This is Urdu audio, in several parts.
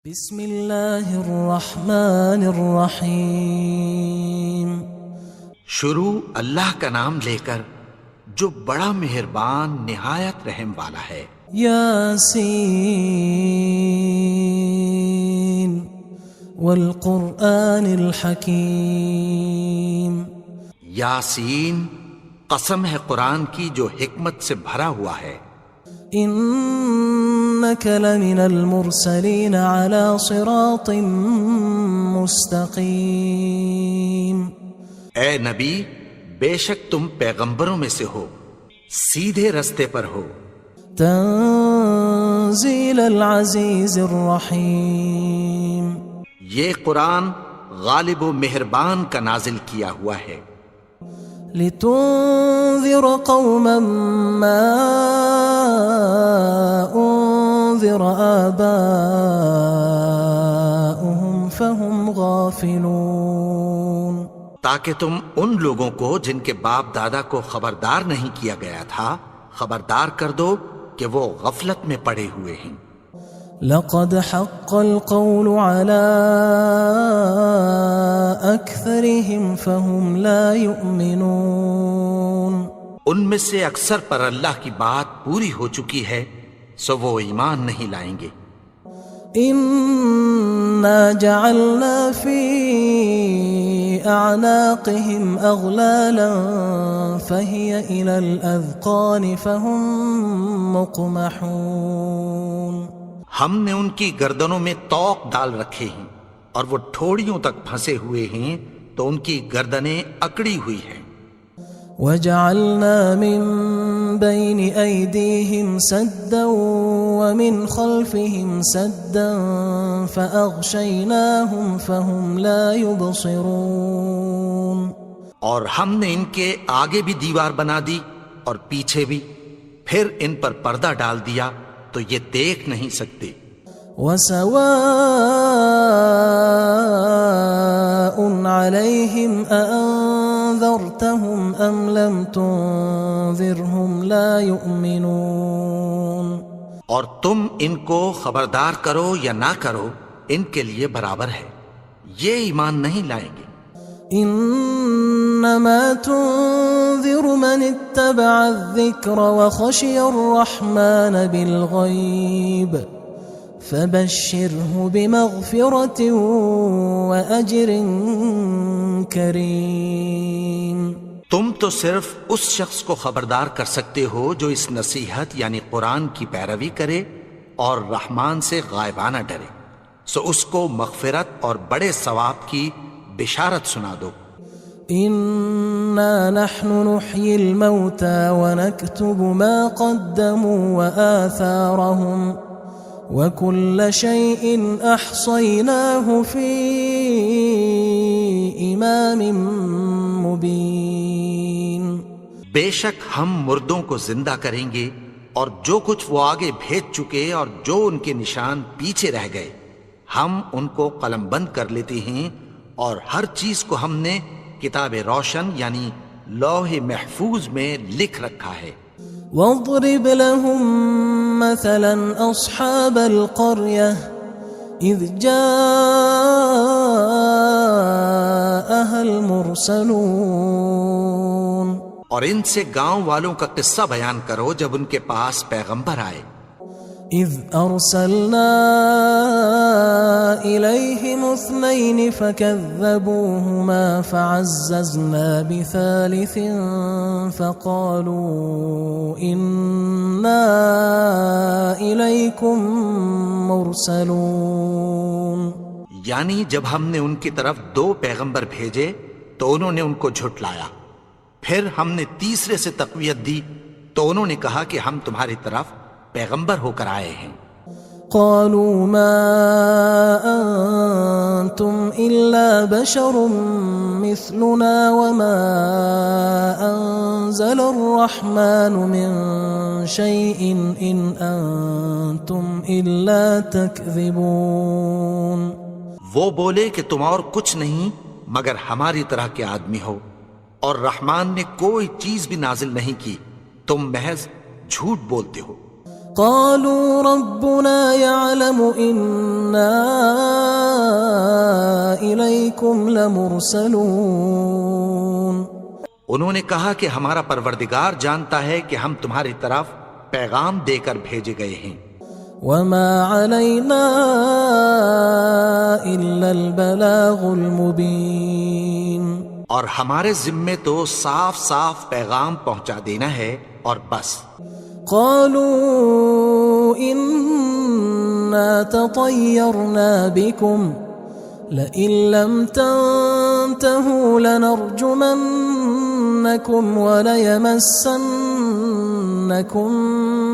بسم اللہ الرحمن الرحیم۔ شروع اللہ کا نام لے کر جو بڑا مہربان نہایت رحم والا ہے۔ یاسین والقرآن الحکیم۔ یاسین، قسم ہے قرآن کی جو حکمت سے بھرا ہوا ہے۔ انک لمن المرسلین علی صراط مستقیم۔ اے نبی، بے شک تم پیغمبروں میں سے ہو، سیدھے رستے پر ہو۔ تنزیل العزیز الرحیم۔ یہ قرآن غالب و مہربان کا نازل کیا ہوا ہے۔ لتنذر قوما ما انذر آباؤهم فهم غافلون۔ تاکہ تم ان لوگوں کو جن کے باپ دادا کو خبردار نہیں کیا گیا تھا خبردار کر دو کہ وہ غفلت میں پڑے ہوئے ہیں۔ لقد حق القول على أكثرهم فهم لا يؤمنون۔ ان میں سے اکثر پر اللہ کی بات پوری ہو چکی ہے سو وہ ایمان نہیں لائیں گے۔ إنا جعلنا في أعناقهم أغلالا فهي إلى الأذقان فهم مقمحون۔ ہم نے ان کی گردنوں میں طوق ڈال رکھے ہیں اور وہ ٹھوڑیوں تک پھنسے ہوئے ہیں تو ان کی گردنیں اکڑی ہوئی ہیں۔ وجعلنا من بين أيديهم سدا ومن خلفهم سدا فأغشيناهم فهم لا يبصرون۔ اور ہم نے ان کے آگے بھی دیوار بنا دی اور پیچھے بھی، پھر ان پر پردہ ڈال دیا تو یہ دیکھ نہیں سکتے۔ وسواء عليهم أأنذرتهم أم لم تنذرهم لا يؤمنون۔ اور تم ان کو خبردار کرو یا نہ کرو ان کے لیے برابر ہے، یہ ایمان نہیں لائیں گے۔ انما تنذر من اتبع الذکر وخشی الرحمن بالغیب فبشره بمغفرة وأجر کریم۔ تم تو صرف اس شخص کو خبردار کر سکتے ہو جو اس نصیحت یعنی قرآن کی پیروی کرے اور رحمان سے غائبانہ ڈرے، سو اس کو مغفرت اور بڑے ثواب کی بشارت سنا دو۔ انا نحن نحيي الموتى ونكتب ما قدموا وآثارهم وكل شيء احصيناه في امام مبين۔ بے شک ہم مردوں کو زندہ کریں گے اور جو کچھ وہ آگے بھیج چکے اور جو ان کے نشان پیچھے رہ گئے ہم ان کو قلم بند کر لیتے ہیں، اور ہر چیز کو ہم نے کتاب روشن یعنی لوح محفوظ میں لکھ رکھا ہے۔ واضرب لهم مثلا اصحاب القرية اذ جاءها المرسلون۔ اور ان سے گاؤں والوں کا قصہ بیان کرو جب ان کے پاس پیغمبر آئے۔ اذ ارسلنا الیہم اثنین فکذبوہما فعززنا بثالث فقالوا انا الیکم مرسلون۔ یعنی جب ہم نے ان کی طرف 2 پیغمبر بھیجے تو انہوں نے ان کو جھٹلایا، پھر ہم نے تیسرے سے تقویت دی تو انہوں نے کہا کہ ہم تمہاری طرف پیغمبر ہو کر آئے ہیں۔ قالوا ما انتم الا بشر مثلنا وما انزل الرحمن من شيء ان انتم الا تكذبون۔ وہ بولے کہ تم اور کچھ نہیں مگر ہماری طرح کے آدمی ہو، اور رحمان نے کوئی چیز بھی نازل نہیں کی، تم محض جھوٹ بولتے ہو۔ قالوا ربنا يعلم إنا إليكم لمرسلون. انہوں نے کہا کہ ہمارا پروردگار جانتا ہے کہ ہم تمہاری طرف پیغام دے کر بھیجے گئے ہیں. وما علينا إلا البلاغ المبين. اور ہمارے ذمے تو صاف صاف پیغام پہنچا دینا ہے اور بس. قالوا إنا تطيرنا بكم لئن لم تنتهوا لنرجمنكم وليمسنكم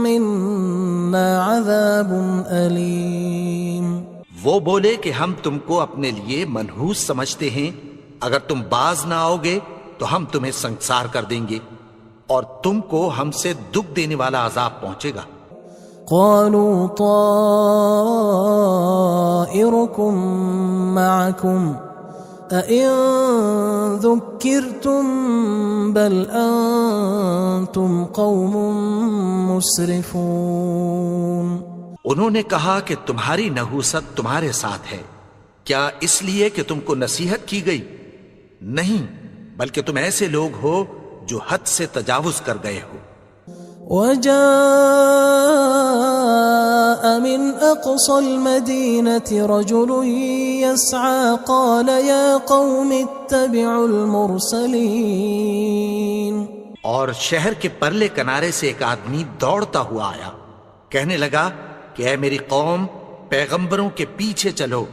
منا عذاب أليم. وہ بولے کہ ہم تم کو اپنے لیے منحوس سمجھتے ہیں، اگر تم باز نہ آؤ گے تو ہم تمہیں سنسار کر دیں گے اور تم کو ہم سے دکھ دینے والا عذاب پہنچے گا. قالوا طائركم معكم أئن ذكرتم بل أنتم قوم مسرفون. انہوں نے کہا کہ تمہاری نحوست تمہارے ساتھ ہے، کیا اس لیے کہ تم کو نصیحت کی گئی؟ نہیں، بلکہ تم ایسے لوگ ہو جو حد سے تجاوز کر گئے ہو. وجاء من أقصى المدينة رجل يسعى قال يا قوم اتبعوا المرسلين. اور شہر کے پرلے کنارے سے ایک آدمی دوڑتا ہوا آیا، کہنے لگا کہ اے میری قوم، پیغمبروں کے پیچھے چلو.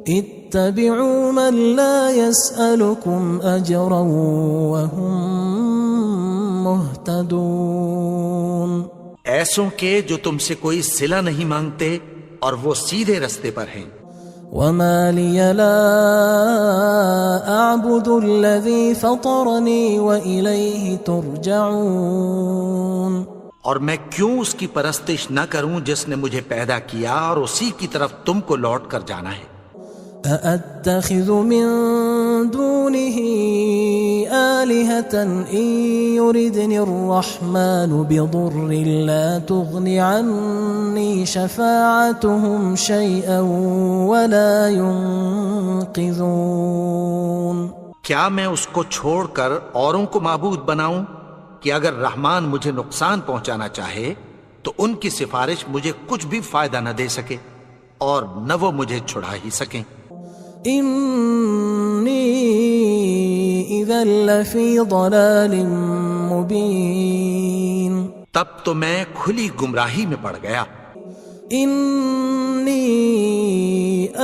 اتبعوا من لا يسألكم أجرا وهم مهتدون. ایسوں کے جو تم سے کوئی صلہ نہیں مانگتے اور وہ سیدھے رستے پر ہیں. وما لي لا أعبد الذي فطرني وإليه ترجعون. اور میں کیوں اس کی پرستش نہ کروں جس نے مجھے پیدا کیا اور اسی کی طرف تم کو لوٹ کر جانا ہے. أأتخذ من دونه آلهة إن يردني الرحمن بضر لا تغن عني شفاعتهم شيئا ولا ينقذون. کیا میں اس کو چھوڑ کر اوروں کو معبود بناؤں کہ اگر رحمان مجھے نقصان پہنچانا چاہے تو ان کی سفارش مجھے کچھ بھی فائدہ نہ دے سکے اور نہ وہ مجھے چھڑا ہی سکیں. إني إذا لفي ضلال مبين. تب تو میں کھلی گمراہی میں پڑ گیا. إني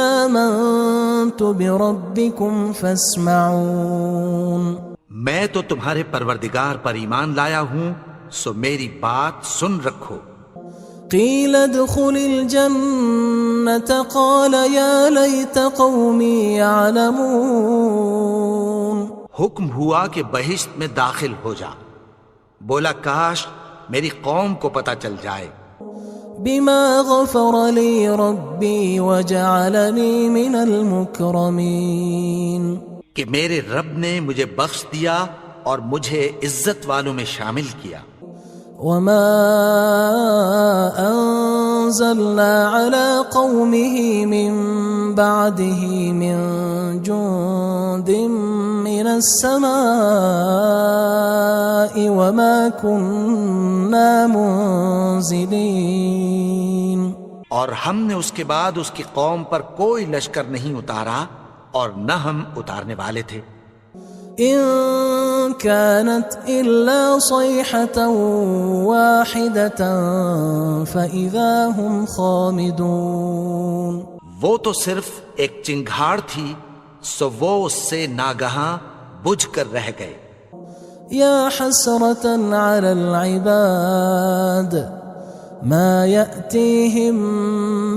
آمنت بربكم فاسمعون. میں تو تمہارے پروردگار پر ایمان لایا ہوں، سو میری بات سن رکھو. قيل ادخل الجنة قال يا ليت قومي يعلمون. حکم ہوا کہ بہشت میں داخل ہو جا. بولا کاش میری قوم کو پتہ چل جائے. بما غفر لي ربي وجعلني من المكرمين. کہ میرے رب نے مجھے بخش دیا اور مجھے عزت والوں میں شامل کیا. وما أنزلنا على قومه من بعده من جند من السماء وما كنا منزلين. اور ہم نے اس کے بعد اس کی قوم پر کوئی لشکر نہیں اتارا اور نہ ہم اتارنے والے تھے. إن كانت إلا صيحة واحدة فإذا هم خامدون. وہ تو صرف ایک چنگھاڑ تھی، سو وہ اس سے ناگہاں بجھ کر رہ گئے. يا حسرة على العباد ما يأتيهم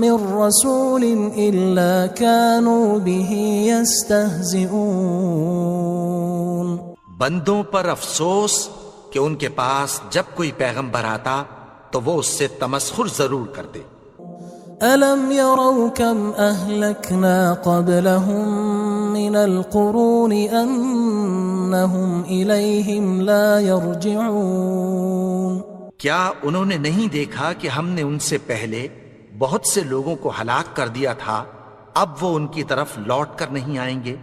من رسول إلا كانوا به يستهزئون. بندوں پر افسوس کہ ان کے پاس جب کوئی پیغمبر آتا تو وہ اس سے تمسخر ضرور کرتے. ألم يروا كم أهلكنا قبلهم من القرون أنهم إليهم لا يرجعون. کیا انہوں نے نہیں دیکھا کہ ہم نے ان سے پہلے بہت سے لوگوں کو ہلاک کر دیا تھا، اب وہ ان کی طرف لوٹ کر نہیں آئیں گے؟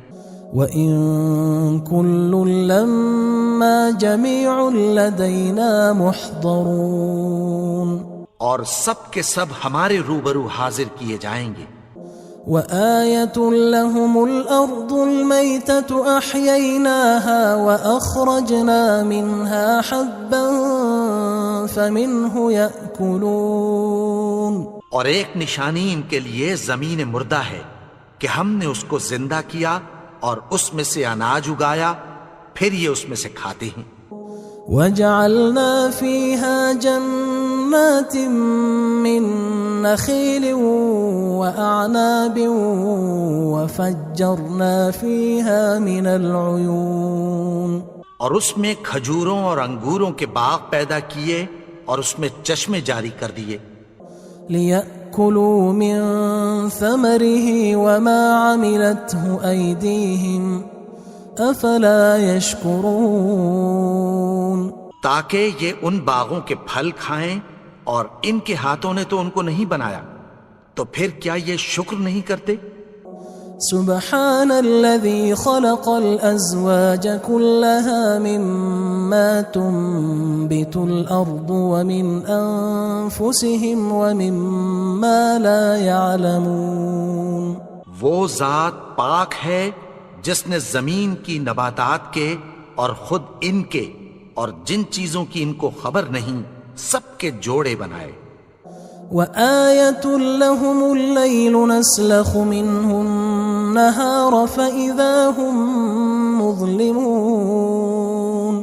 وَإِن كُلٌّ لَمَّا جَمِيعٌ لَدَيْنَا مُحْضَرُونَ، اور سب کے سب ہمارے روبرو حاضر کیے جائیں گے۔ وَآيَةٌ لَهُمُ الْأَرْضُ الْمَيْتَةُ أَحْيَيْنَاهَا وَأَخْرَجْنَا مِنْهَا حَبًّا فَمِنْهُ يَأْكُلُونَ، اور ایک نشانی ان کے لیے زمین مردہ ہے کہ ہم نے اس کو زندہ کیا اور اس میں سے اناج اگایا، پھر یہ اس میں سے کھاتے ہیں۔ وَجَعَلْنَا فِيهَا جَنَّاتٍ مِّن نَخِيلٍ وَأَعْنَابٍ وَفَجَّرْنَا فِيهَا مِنَ الْعُيُونِ، اور اس میں کھجوروں اور انگوروں کے باغ پیدا کیے اور اس میں چشمے جاری کر دیے، لِيَأْكُلُوا مِن ثَمَرِهِ وَمَا عَمِلَتْهُ أَيْدِيهِمْ أَفَلَا يَشْكُرُونَ، تاکہ یہ ان باغوں کے پھل کھائیں، اور ان کے ہاتھوں نے تو ان کو نہیں بنایا، تو پھر کیا یہ شکر نہیں کرتے؟ سبحان الذي خلق الأزواج كلها مما تنبت الأرض ومن أنفسهم ومما لا يعلمون، وہ ذات پاک ہے جس نے زمین کی نباتات کے اور خود ان کے اور جن چیزوں کی ان کو خبر نہیں سب کے جوڑے بنائے۔ وآية لهم الليل نسلخ منه النهار فإذا هم مظلمون،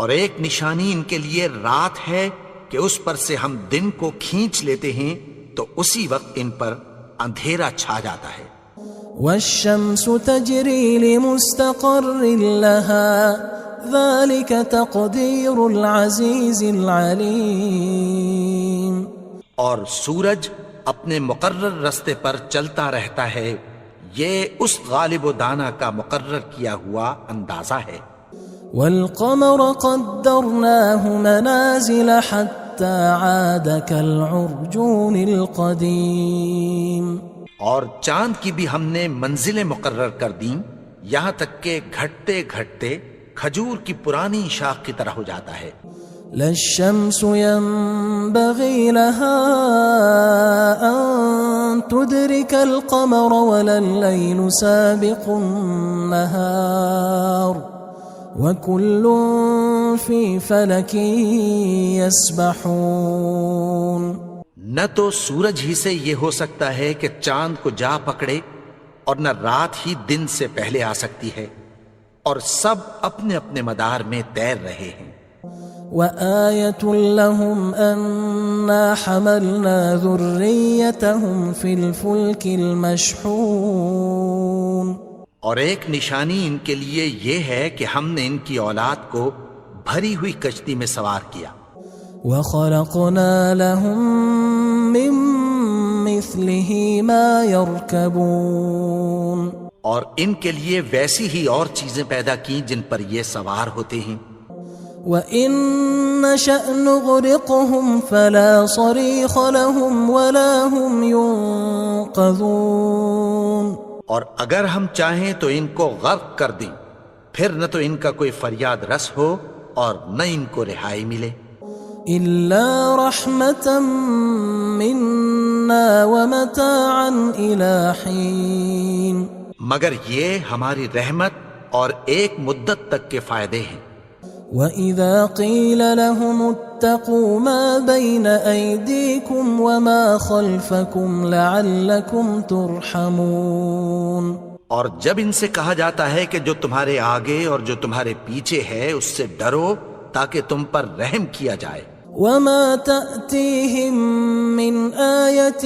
اور ایک نشانی ان کے لیے رات ہے کہ اس پر سے ہم دن کو کھینچ لیتے ہیں تو اسی وقت ان پر اندھیرا چھا جاتا ہے۔ والشمس تجري لمستقر لها ذلك تقدير العزيز العليم، اور سورج اپنے مقرر رستے پر چلتا رہتا ہے، یہ اس غالب و دانا کا مقرر کیا ہوا اندازہ ہے۔ والقمر قدرناه منازل حتى عاد كالعرجون القديم، اور چاند کی بھی ہم نے منزلیں مقرر کر دیں، یہاں تک کہ گھٹتے گھٹتے کھجور کی پرانی شاخ کی طرح ہو جاتا ہے۔ لا الشمس ينبغي لها أن تدرك القمر ولا الليل سابق النهار وكل في فلك يسبحون، نہ تو سورج ہی سے یہ ہو سکتا ہے کہ چاند کو جا پکڑے، اور نہ رات ہی دن سے پہلے آ سکتی ہے، اور سب اپنے اپنے مدار میں تیر رہے ہیں۔ وآية لهم أنا حملنا ذريتهم في الفلك المشحون، اور ایک نشانی ان کے لیے یہ ہے کہ ہم نے ان کی اولاد کو بھری ہوئی کشتی میں سوار کیا۔ وخلقنا لهم من مثله ما يركبون، اور ان کے لیے ویسی ہی اور چیزیں پیدا کی جن پر یہ سوار ہوتے ہیں۔ وَإِن نَّشَأْ نُغْرِقْهُمْ فَلَا صَرِيخَ لَهُمْ وَلَا هُمْ يُنقَذُونَ، اور اگر ہم چاہیں تو ان کو غرق کر دیں، پھر نہ تو ان کا کوئی فریاد رس ہو اور نہ ان کو رہائی ملے۔ إِلَّا رَحْمَةً مِنَّا وَمَتَاعًا إِلَى حِينٍ، مگر یہ ہماری رحمت اور ایک مدت تک کے فائدے ہیں۔ وَإِذَا قِيلَ لَهُمُ اتَّقُوا مَا بَيْنَ أَيْدِيكُمْ وَمَا خَلْفَكُمْ لَعَلَّكُمْ تُرْحَمُونَ، اور جب ان سے کہا جاتا ہے کہ جو تمہارے آگے اور جو تمہارے پیچھے ہے اس سے ڈرو تاکہ تم پر رحم کیا جائے۔ وَمَا تَأْتِيهِم مِّنْ آيَةٍ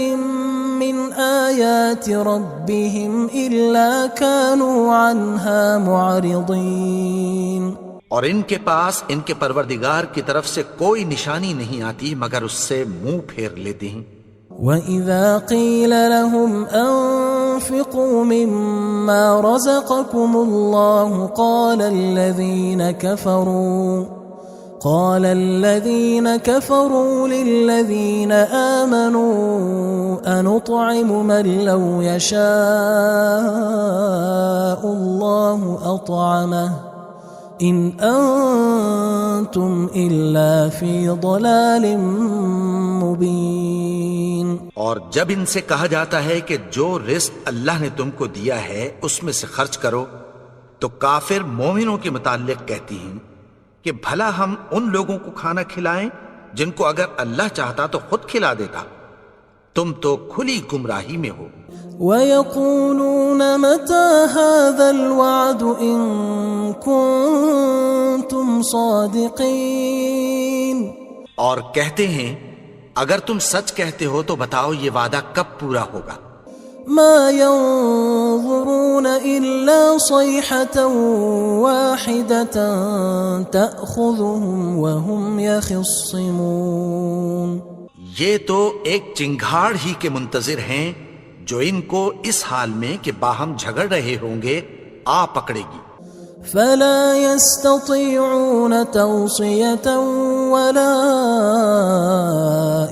مِّنْ آيَاتِ رَبِّهِمْ إِلَّا كَانُوا عَنْهَا مُعْرِضِينَ، اور ان کے پاس ان کے پروردگار کی طرف سے کوئی نشانی نہیں آتی مگر اس سے منہ پھیر لیتے ہیں۔ وَإِذَا قِيلَ لَهُمْ أَنفِقُوا مِمَّا رَزَقَكُمُ اللَّهُ قال الذين كفروا للذين آمنوا أنطعم من لو يشاء الله أطعمه إن أنتم إلا في ضلال مبين. اور جب ان سے کہا جاتا ہے کہ جو رزق اللہ نے تم کو دیا ہے اس میں سے خرچ کرو، تو کافر مومنوں کے متعلق کہتی ہیں کہ بھلا ہم ان لوگوں کو کھانا کھلائیں جن کو اگر اللہ چاہتا تو خود کھلا دیتا. تم تو کھلی گمراہی میں ہو. وَيَقُولُونَ مَتَى هَذَا الْوَعْدُ إِن كُنتُمْ صَادِقِينَ. اور کہتے ہیں اگر تم سچ کہتے ہو تو بتاؤ یہ وعدہ کب پورا ہوگا. ما ينظرون إلا صيحة واحدة تأخذهم وهم يخصمون. یہ تو ایک چنگھاڑ ہی کے منتظر ہیں جو ان کو اس حال میں کہ باہم جھگڑ رہے ہوں گے آ پکڑے گی. فلا يستطيعون توصية ولا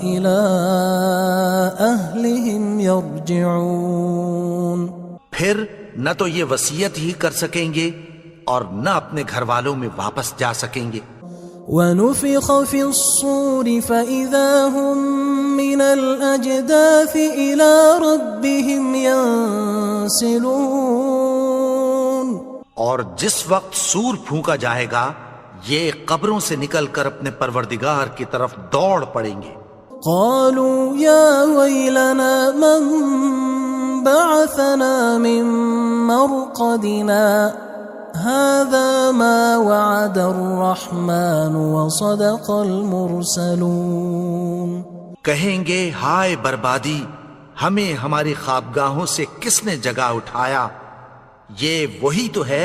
إلى أهلهم يرجعون. پھر نہ تو یہ وصیت ہی کر سکیں گے اور نہ اپنے گھر والوں میں واپس جا سکیں گے. وَنُفِخَ فِي الصُّورِ فَإِذَا هُم مِّنَ الْأَجْدَاثِ إِلَى رَبِّهِمْ يَنسِلُونَ. اور جس وقت سور پھونکا جائے گا یہ قبروں سے نکل کر اپنے پروردگار کی طرف دوڑ پڑیں گے. قالوا يا ويلنا من بعثنا من مرقدنا هذا ما وعد الرحمن وصدق المرسلون. کہیں گے ہائے بربادی، ہمیں ہماری خوابگاہوں سے کس نے جگا اٹھایا؟ یہ وہی تو ہے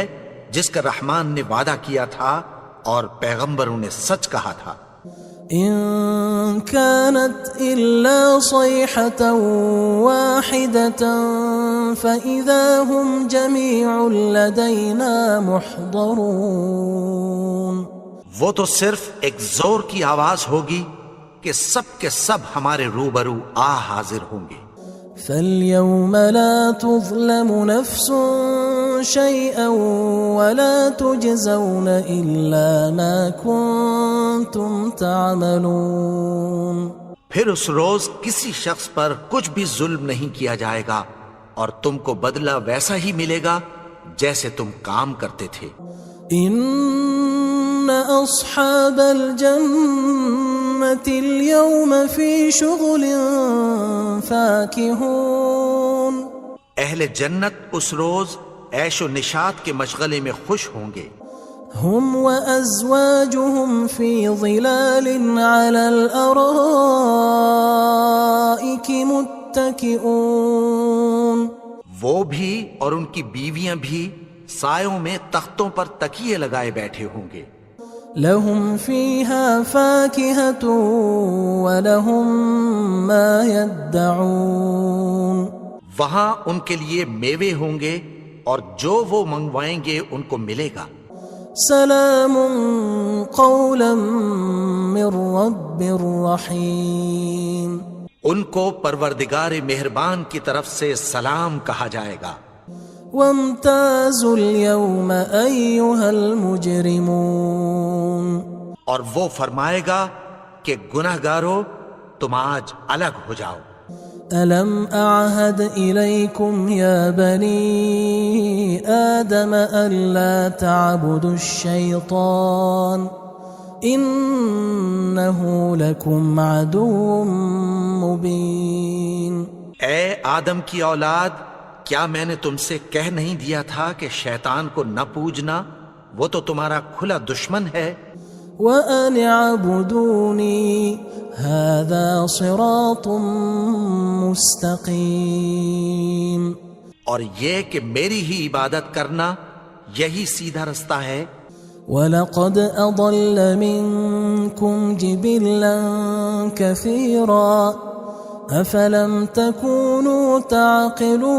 جس کا رحمان نے وعدہ کیا تھا اور پیغمبروں نے سچ کہا تھا. إن كانت إلا صيحة واحدة فإذا هم جميع لدينا محضرون. وہ تو صرف ایک زور کی آواز ہوگی کہ سب کے سب ہمارے روبرو آ حاضر ہوں گے. فاليوم لا تظلم نفس شيئا ولا تجزون إلا ما كنتم تعملون. پھر اس روز کسی شخص پر کچھ بھی ظلم نہیں کیا جائے گا اور تم کو بدلہ ویسا ہی ملے گا جیسے تم کام کرتے تھے. إن أصحاب الجنة اليوم في شغل فاكهون. اہل جنت اس روز عیش و نشاط کے مشغلے میں خوش ہوں گے. هم وأزواجهم في ظلال على الأرائك متكئون. وہ بھی اور ان کی بیویاں بھی سایوں میں تختوں پر تکیے لگائے بیٹھے ہوں گے. لهم فيها فاكهة ولهم ما يدعون. وہاں ان کے لیے میوے ہوں گے اور جو وہ منگوائیں گے ان کو ملے گا. سلام قولا من رب رحیم. ان کو پروردگار مہربان کی طرف سے سلام کہا جائے گا. وامتازوا اليوم أيها المجرمون. اور وہ فرمائے گا کہ گناہگارو تم آج الگ ہو جاؤ. ألم أعهد إليكم يا بني آدم ألا تعبدوا الشيطان إنه لكم عدو مبين. اے آدم کی اولاد، کیا میں نے تم سے کہہ نہیں دیا تھا کہ شیطان کو نہ پوجنا، وہ تو تمہارا کھلا دشمن ہے. وَأَنِ اعْبُدُونِي هَذَا صِرَاطٌ مُسْتَقِيمٌ. اور یہ کہ میری ہی عبادت کرنا یہی سیدھا رستہ ہے. وَلَقَدْ أَضَلَّ مِنْكُمْ جِبِلًّا كَثِيرًا أَفَلَمْ تَكُونُوا تَعْقِلُونَ.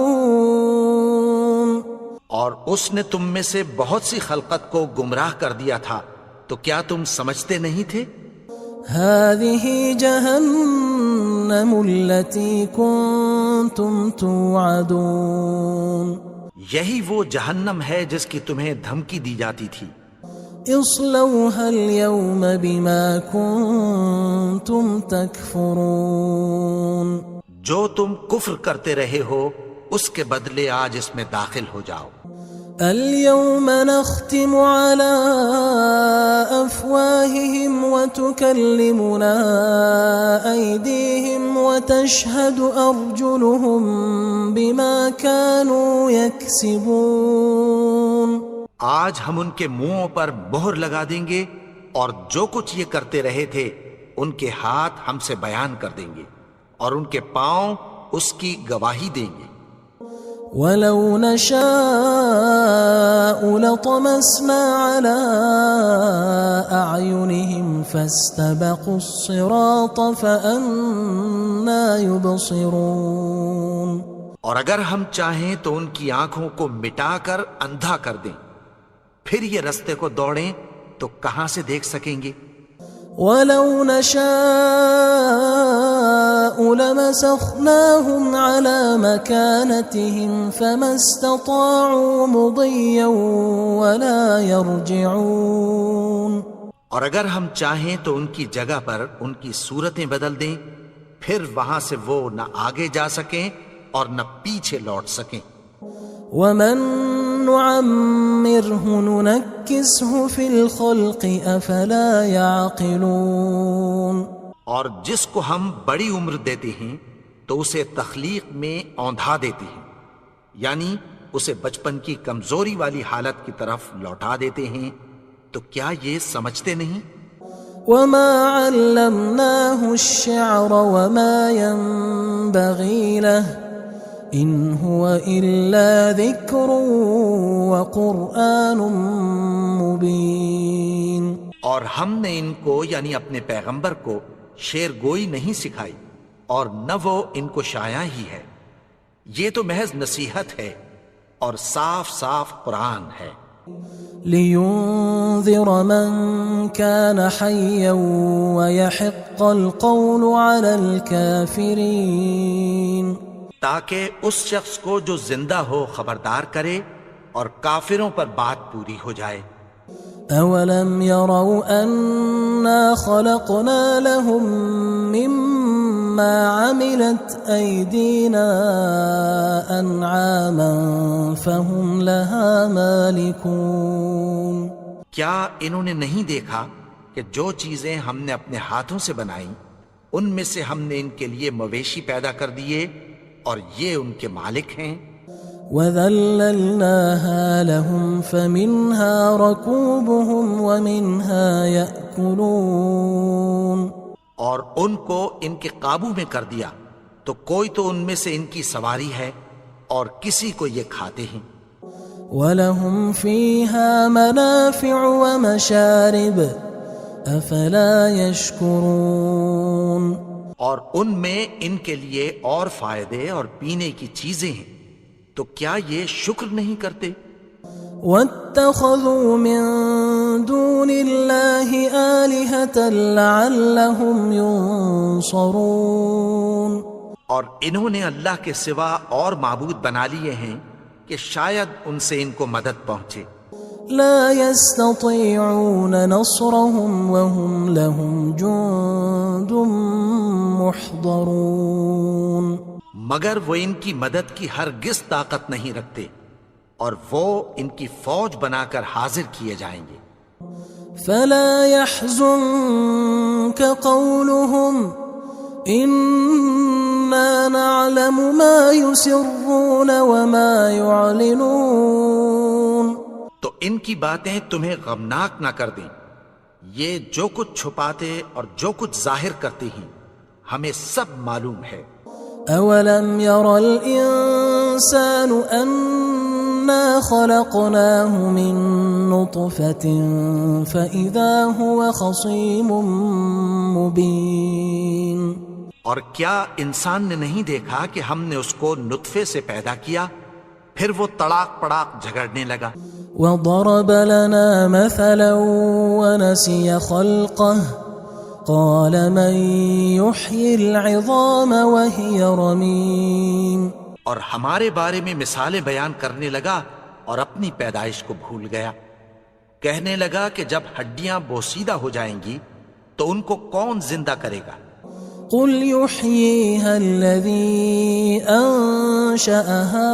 اور اس نے تم میں سے بہت سی خلقت کو گمراہ کر دیا تھا، تو کیا تم سمجھتے نہیں تھے؟ هذه جهنم التي كنتم توعدون یہی وہ جہنم ہے جس کی تمہیں دھمکی دی جاتی تھی. اصلوها اليوم بما كنتم تكفرون جو تم کفر کرتے رہے ہو اس کے بدلے آج اس میں داخل ہو جاؤ. اليوم نختم على أفواههم وتكلمنا أيديهم وتشهد أرجلهم بما كانوا يكسبون. آج ہم ان کے منہوں پر مہر لگا دیں گے اور جو کچھ یہ کرتے رہے تھے ان کے ہاتھ ہم سے بیان کر دیں گے اور ان کے پاؤں اس کی گواہی دیں گے. وَلَوْ نَشَاءُ لَطَمَسْنَا عَلَىٰ أَعْيُنِهِمْ فَاسْتَبَقُوا الصِّرَاطَ فَأَنَّىٰ يُبْصِرُونَ. اور اگر ہم چاہیں تو ان کی آنکھوں کو مٹا کر اندھا کر دیں، پھر یہ رستے کو دوڑیں تو کہاں سے دیکھ سکیں گے. وَلَوْ نَشَاءُ لَمَسَخْنَاهُمْ عَلَىٰ مَكَانَتِهِمْ فَمَا اسْتَطَاعُوا مُضِيًّا وَلَا يَرْجِعُونَ. اور اگر ہم چاہیں تو ان کی جگہ پر ان کی صورتیں بدل دیں، پھر وہاں سے وہ نہ آگے جا سکیں اور نہ پیچھے لوٹ سکیں. وَمَن نُعَمِّرْهُ نُنَكِّسْهُ فِي الْخَلْقِ أَفَلَا يَعْقِلُونَ. اور جس کو ہم بڑی عمر دیتے ہیں تو اسے تخلیق میں اوندھا دیتے ہیں، یعنی اسے بچپن کی کمزوری والی حالت کی طرف لوٹا دیتے ہیں. تو کیا یہ سمجھتے نہیں؟ وَمَا عَلَّمْنَاهُ الشِّعْرَ وَمَا يَنبَغِي لَهُ إِنْ هُوَ إِلَّا ذِكْرٌ وَقُرْآنٌ مُبِينٌ. اور ہم نے ان کو یعنی اپنے پیغمبر کو شعر گوئی نہیں سکھائی اور نہ وہ ان کو شایع ہی ہے، یہ تو محض نصیحت ہے اور صاف صاف قرآن ہے. لِيُنذِرَ مَن كَانَ حَيًّا وَيَحِقَّ الْقَوْلُ عَلَى الْكَافِرِينَ. تاکہ اس شخص کو جو زندہ ہو خبردار کرے اور کافروں پر بات پوری ہو جائے. أَوَلَمْ يَرَوْا أَنَّا خَلَقْنَا لَهُم مِّمَّا عَمِلَتْ أَيْدِينَا أَنْعَامًا فَهُمْ لَهَا مَالِكُونَ. کیا انہوں نے نہیں دیکھا کہ جو چیزیں ہم نے اپنے ہاتھوں سے بنائیں ان میں سے ہم نے ان کے لیے مویشی پیدا کر دیے اور یہ ان کے مالک ہیں. وَذَلَّلْنَاهَا لَهُمْ فَمِنْهَا رَكُوبُهُمْ وَمِنْهَا يَأْكُلُونَ. اور ان کو ان کے قابو میں کر دیا تو کوئی تو ان میں سے ان کی سواری ہے اور کسی کو یہ کھاتے ہیں. وَلَهُمْ فِيهَا مَنَافِعُ وَمَشَارِبُ أَفَلَا يَشْكُرُونَ. اور ان میں ان کے لیے اور فائدے اور پینے کی چیزیں ہیں، تو کیا یہ شکر نہیں کرتے؟ وَاتَّخَذُوا مِن دُونِ اللَّهِ آلِهَةً لَعَلَّهُمْ يُنصَرُونَ. اور انہوں نے اللہ کے سوا اور معبود بنا لیے ہیں کہ شاید ان سے ان کو مدد پہنچے. لا يستطيعون نصرهم وهم لهم جند محضرون. مگر وہ ان کی مدد کی ہرگز طاقت نہیں رکھتے اور وہ ان کی فوج بنا کر حاضر کیے جائیں گے. فلا يحزنك قولهم إنا نعلم ما يسرون وما يعلنون. تو ان کی باتیں تمہیں غمناک نہ کر دیں، یہ جو کچھ چھپاتے اور جو کچھ ظاہر کرتے ہیں ہمیں سب معلوم ہے. أَوَلَمْ يَرَ الْإِنسَانُ أَنَّا خَلَقْنَاهُ مِن نُّطْفَةٍ فَإِذَا هُوَ خَصِيمٌ مُّبِينٌ. اور کیا انسان نے نہیں دیکھا کہ ہم نے اس کو نطفے سے پیدا کیا، پھر وہ تڑاک پڑاک جھگڑنے لگا. وضرب لنا مثلا ونسي خلقه قال من يحيي العظام وهي رميم اور ہمارے بارے میں مثالیں بیان کرنے لگا اور اپنی پیدائش کو بھول گیا. کہنے لگا کہ جب ہڈیاں بوسیدہ ہو جائیں گی تو ان کو کون زندہ کرے گا؟ قل يحييها الذي أنشأها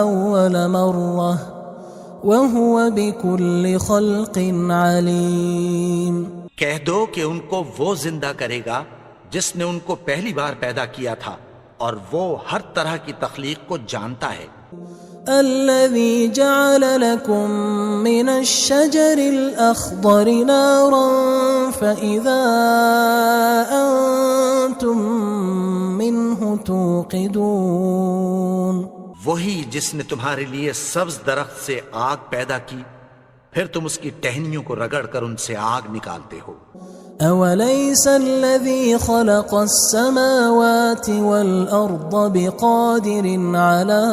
أول مرة وهو بكل خلق عليم. کہہ دو کہ ان کو وہ زندہ کرے گا جس نے ان کو پہلی بار پیدا کیا تھا اور وہ ہر طرح کی تخلیق کو جانتا ہے. الذي جعل لكم من الشجر الأخضر نارا فإذا أنتم منه توقدون. وہی جس نے تمہارے لیے سبز درخت سے آگ پیدا کی پھر تم اس کی ٹہنیوں کو رگڑ کر ان سے آگ نکالتے ہو. أوليس الذي خلق السماوات والأرض بقادر على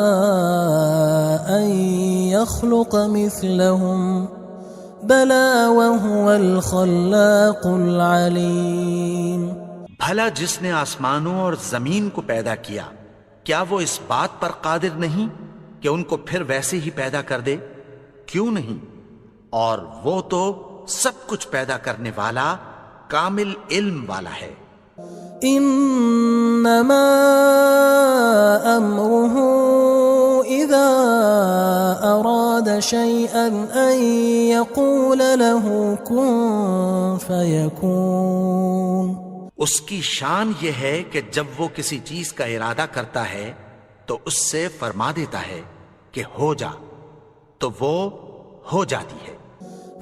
أن يخلق مثلهم بلى وهو الخلاق العليم. بھلا جس نے آسمانوں اور زمین کو پیدا کیا کیا وہ اس بات پر قادر نہیں کہ ان کو پھر ویسے ہی پیدا کر دے؟ کیوں نہیں؟ اور وہ تو سب کچھ پیدا کرنے والا کامل علم والا ہے. انما امره اذا اراد شيئا ان يقول له كن فيكون. اس کی شان یہ ہے کہ جب وہ کسی چیز کا ارادہ کرتا ہے تو اس سے فرما دیتا ہے کہ ہو جا تو وہ ہو جاتی ہے.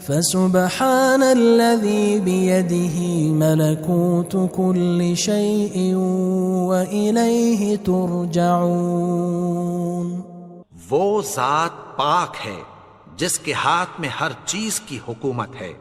فسبحان الذي بيده ملكوت كل شيء وإليه ترجعون. وہ ذات پاک ہے جس کے ہاتھ میں ہر چیز کی حکومت ہے